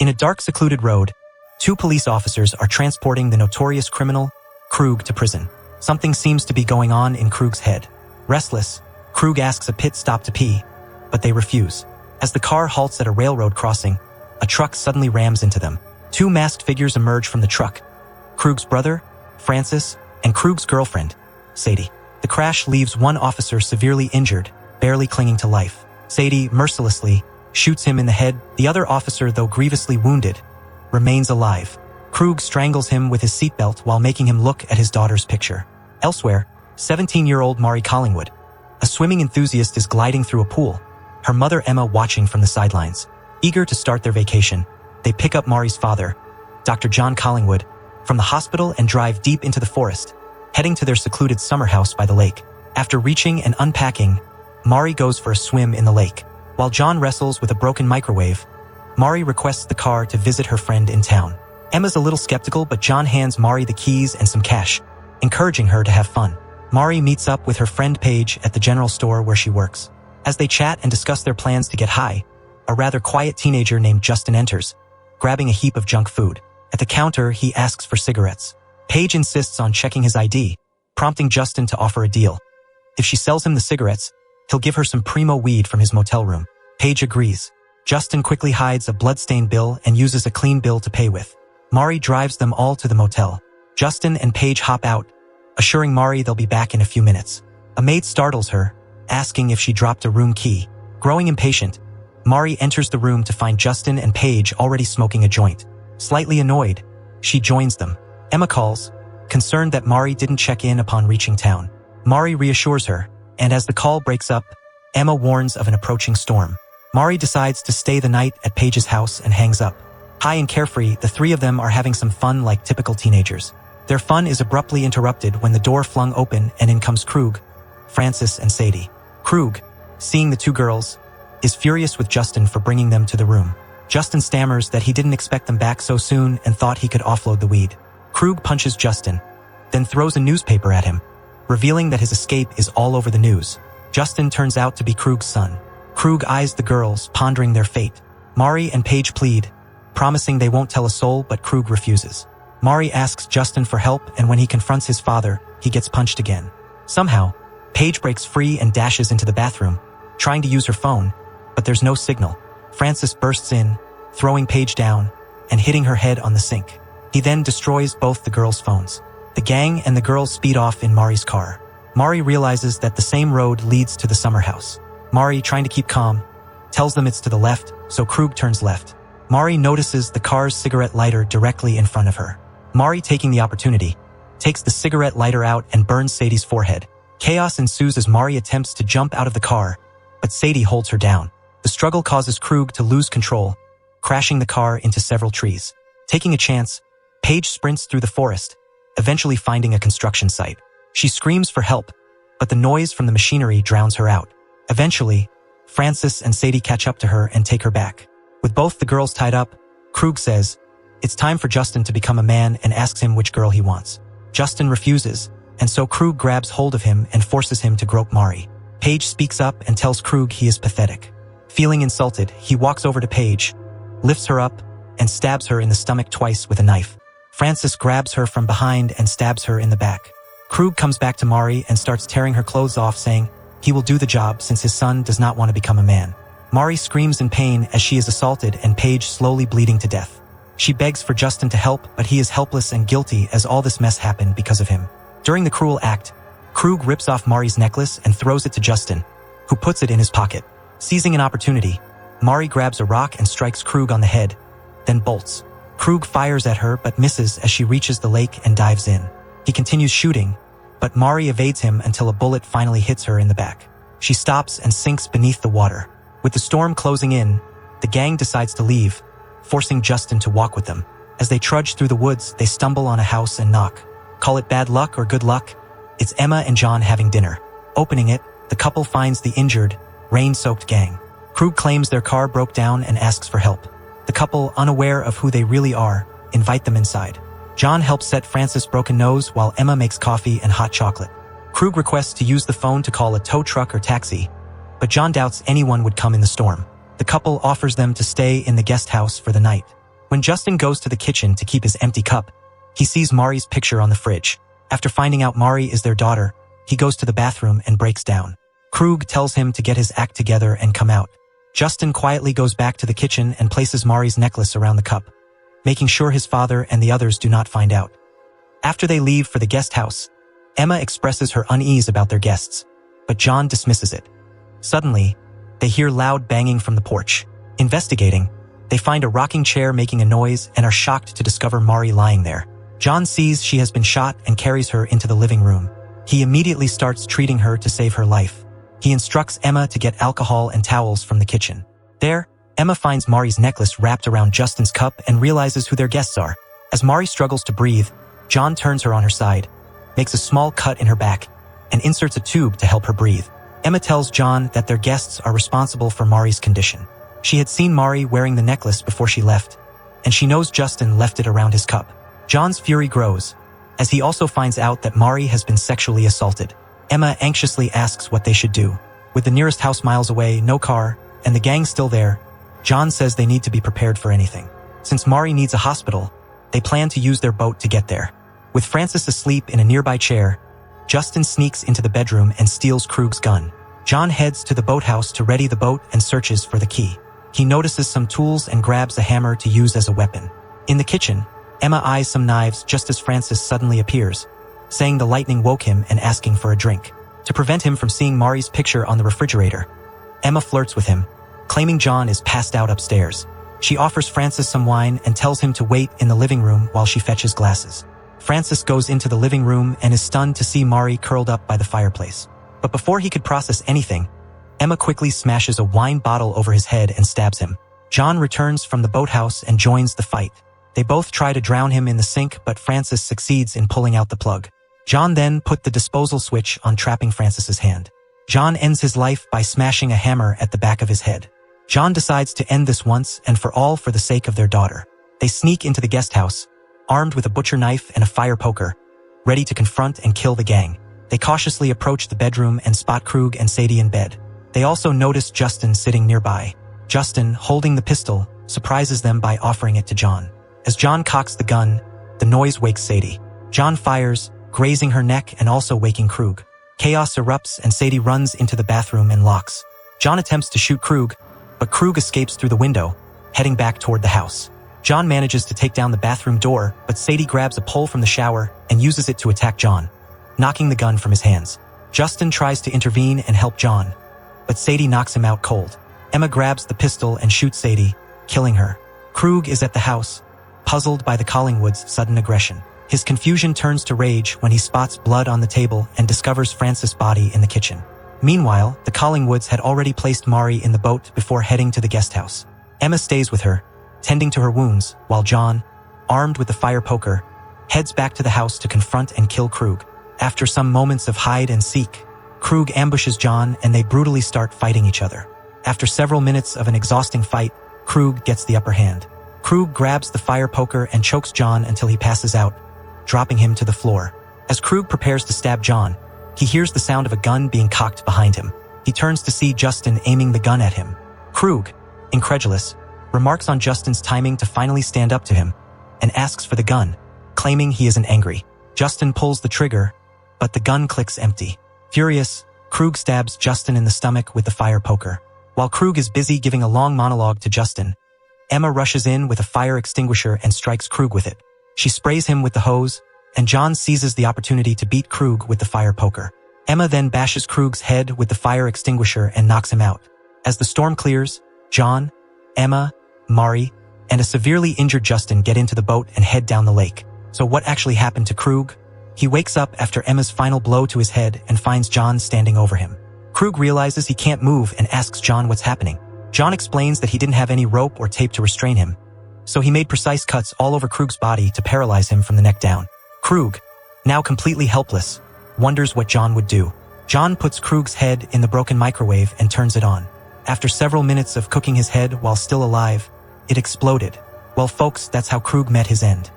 In a dark, secluded road, two police officers are transporting the notorious criminal, Krug, to prison. Something seems to be going on in Krug's head. Restless, Krug asks a pit stop to pee, but they refuse. As the car halts at a railroad crossing, a truck suddenly rams into them. Two masked figures emerge from the truck. Krug's brother, Francis, and Krug's girlfriend, Sadie. The crash leaves one officer severely injured, barely clinging to life. Sadie, mercilessly, shoots him in the head. The other officer, though grievously wounded, remains alive. Krug strangles him with his seatbelt while making him look at his daughter's picture. Elsewhere, 17-year-old Mari Collingwood, a swimming enthusiast, is gliding through a pool, her mother Emma watching from the sidelines. Eager to start their vacation, they pick up Mari's father, Dr. John Collingwood, from the hospital and drive deep into the forest, heading to their secluded summer house by the lake. After reaching and unpacking, Mari goes for a swim in the lake. While John wrestles with a broken microwave, Mari requests the car to visit her friend in town. Emma's a little skeptical, but John hands Mari the keys and some cash, encouraging her to have fun. Mari meets up with her friend Paige at the general store where she works. As they chat and discuss their plans to get high, a rather quiet teenager named Justin enters, grabbing a heap of junk food. At the counter, he asks for cigarettes. Paige insists on checking his ID, prompting Justin to offer a deal. If she sells him the cigarettes, he'll give her some primo weed from his motel room. Paige agrees. Justin quickly hides a blood-stained bill and uses a clean bill to pay with. Mari drives them all to the motel. Justin and Paige hop out, assuring Mari they'll be back in a few minutes. A maid startles her, asking if she dropped a room key. Growing impatient, Mari enters the room to find Justin and Paige already smoking a joint. Slightly annoyed, she joins them. Emma calls, concerned that Mari didn't check in upon reaching town. Mari reassures her, and as the call breaks up, Emma warns of an approaching storm. Mari decides to stay the night at Paige's house and hangs up. High and carefree, the three of them are having some fun like typical teenagers. Their fun is abruptly interrupted when the door flung open and in comes Krug, Francis, and Sadie. Krug, seeing the two girls, is furious with Justin for bringing them to the room. Justin stammers that he didn't expect them back so soon and thought he could offload the weed. Krug punches Justin, then throws a newspaper at him, revealing that his escape is all over the news. Justin turns out to be Krug's son. Krug eyes the girls, pondering their fate. Mari and Paige plead, promising they won't tell a soul, but Krug refuses. Mari asks Justin for help, and when he confronts his father, he gets punched again. Somehow, Paige breaks free and dashes into the bathroom, trying to use her phone, but there's no signal. Francis bursts in, throwing Paige down and hitting her head on the sink. He then destroys both the girls' phones. The gang and the girls speed off in Mari's car. Mari realizes that the same road leads to the summer house. Mari, trying to keep calm, tells them it's to the left, so Krug turns left. Mari notices the car's cigarette lighter directly in front of her. Mari, taking the opportunity, takes the cigarette lighter out and burns Sadie's forehead. Chaos ensues as Mari attempts to jump out of the car, but Sadie holds her down. The struggle causes Krug to lose control, crashing the car into several trees. Taking a chance, Paige sprints through the forest, eventually finding a construction site. She screams for help, but the noise from the machinery drowns her out. Eventually, Francis and Sadie catch up to her and take her back. With both the girls tied up, Krug says, it's time for Justin to become a man, and asks him which girl he wants. Justin refuses, and so Krug grabs hold of him and forces him to grope Mari. Paige speaks up and tells Krug he is pathetic. Feeling insulted, he walks over to Paige, lifts her up, and stabs her in the stomach twice with a knife. Francis grabs her from behind and stabs her in the back. Krug comes back to Mari and starts tearing her clothes off, saying he will do the job since his son does not want to become a man. Mari screams in pain as she is assaulted and Paige slowly bleeding to death. She begs for Justin to help, but he is helpless and guilty as all this mess happened because of him. During the cruel act, Krug rips off Mari's necklace and throws it to Justin, who puts it in his pocket. Seizing an opportunity, Mari grabs a rock and strikes Krug on the head, then bolts. Krug fires at her but misses as she reaches the lake and dives in. He continues shooting, but Mari evades him until a bullet finally hits her in the back. She stops and sinks beneath the water. With the storm closing in, the gang decides to leave, forcing Justin to walk with them. As they trudge through the woods, they stumble on a house and knock. Call it bad luck or good luck, it's Emma and John having dinner. Opening it, the couple finds the injured, rain-soaked gang. Krug claims their car broke down and asks for help. The couple, unaware of who they really are, invite them inside. John helps set Francis' broken nose while Emma makes coffee and hot chocolate. Krug requests to use the phone to call a tow truck or taxi, but John doubts anyone would come in the storm. The couple offers them to stay in the guest house for the night. When Justin goes to the kitchen to keep his empty cup, he sees Mari's picture on the fridge. After finding out Mari is their daughter, he goes to the bathroom and breaks down. Krug tells him to get his act together and come out. Justin quietly goes back to the kitchen and places Mari's necklace around the cup, making sure his father and the others do not find out. After they leave for the guest house, Emma expresses her unease about their guests, but John dismisses it. Suddenly, they hear loud banging from the porch. Investigating, they find a rocking chair making a noise and are shocked to discover Mari lying there. John sees she has been shot and carries her into the living room. He immediately starts treating her to save her life. He instructs Emma to get alcohol and towels from the kitchen. There, Emma finds Mari's necklace wrapped around Justin's cup and realizes who their guests are. As Mari struggles to breathe, John turns her on her side, makes a small cut in her back, and inserts a tube to help her breathe. Emma tells John that their guests are responsible for Mari's condition. She had seen Mari wearing the necklace before she left, and she knows Justin left it around his cup. John's fury grows, as he also finds out that Mari has been sexually assaulted. Emma anxiously asks what they should do. With the nearest house miles away, no car, and the gang still there, John says they need to be prepared for anything. Since Mari needs a hospital, they plan to use their boat to get there. With Francis asleep in a nearby chair, Justin sneaks into the bedroom and steals Krug's gun. John heads to the boathouse to ready the boat and searches for the key. He notices some tools and grabs a hammer to use as a weapon. In the kitchen, Emma eyes some knives just as Francis suddenly appears, saying the lightning woke him and asking for a drink. To prevent him from seeing Mari's picture on the refrigerator, Emma flirts with him, claiming John is passed out upstairs. She offers Francis some wine and tells him to wait in the living room while she fetches glasses. Francis goes into the living room and is stunned to see Mari curled up by the fireplace. But before he could process anything, Emma quickly smashes a wine bottle over his head and stabs him. John returns from the boathouse and joins the fight. They both try to drown him in the sink, but Francis succeeds in pulling out the plug. John then put the disposal switch on, trapping Francis's hand. John ends his life by smashing a hammer at the back of his head. John decides to end this once and for all for the sake of their daughter. They sneak into the guest house, armed with a butcher knife and a fire poker, ready to confront and kill the gang. They cautiously approach the bedroom and spot Krug and Sadie in bed. They also notice Justin sitting nearby. Justin, holding the pistol, surprises them by offering it to John. As John cocks the gun, the noise wakes Sadie. John fires, grazing her neck and also waking Krug. Chaos erupts and Sadie runs into the bathroom and locks. John attempts to shoot Krug, but Krug escapes through the window, heading back toward the house. John manages to take down the bathroom door, but Sadie grabs a pole from the shower and uses it to attack John, knocking the gun from his hands. Justin tries to intervene and help John, but Sadie knocks him out cold. Emma grabs the pistol and shoots Sadie, killing her. Krug is at the house, puzzled by the Collingwoods' sudden aggression. His confusion turns to rage when he spots blood on the table and discovers Francis' body in the kitchen. Meanwhile, the Collingwoods had already placed Mari in the boat before heading to the guest house. Emma stays with her, tending to her wounds, while John, armed with the fire poker, heads back to the house to confront and kill Krug. After some moments of hide and seek, Krug ambushes John and they brutally start fighting each other. After several minutes of an exhausting fight, Krug gets the upper hand. Krug grabs the fire poker and chokes John until he passes out, dropping him to the floor. As Krug prepares to stab John, he hears the sound of a gun being cocked behind him. He turns to see Justin aiming the gun at him. Krug, incredulous, remarks on Justin's timing to finally stand up to him, and asks for the gun, claiming he isn't angry. Justin pulls the trigger, but the gun clicks empty. Furious, Krug stabs Justin in the stomach with the fire poker. While Krug is busy giving a long monologue to Justin, Emma rushes in with a fire extinguisher and strikes Krug with it. She sprays him with the hose, and John seizes the opportunity to beat Krug with the fire poker. Emma then bashes Krug's head with the fire extinguisher and knocks him out. As the storm clears, John, Emma, Mari, and a severely injured Justin get into the boat and head down the lake. So what actually happened to Krug? He wakes up after Emma's final blow to his head and finds John standing over him. Krug realizes he can't move and asks John what's happening. John explains that he didn't have any rope or tape to restrain him, so he made precise cuts all over Krug's body to paralyze him from the neck down. Krug, now completely helpless, wonders what John would do. John puts Krug's head in the broken microwave and turns it on. After several minutes of cooking his head while still alive, it exploded. Well folks, that's how Krug met his end.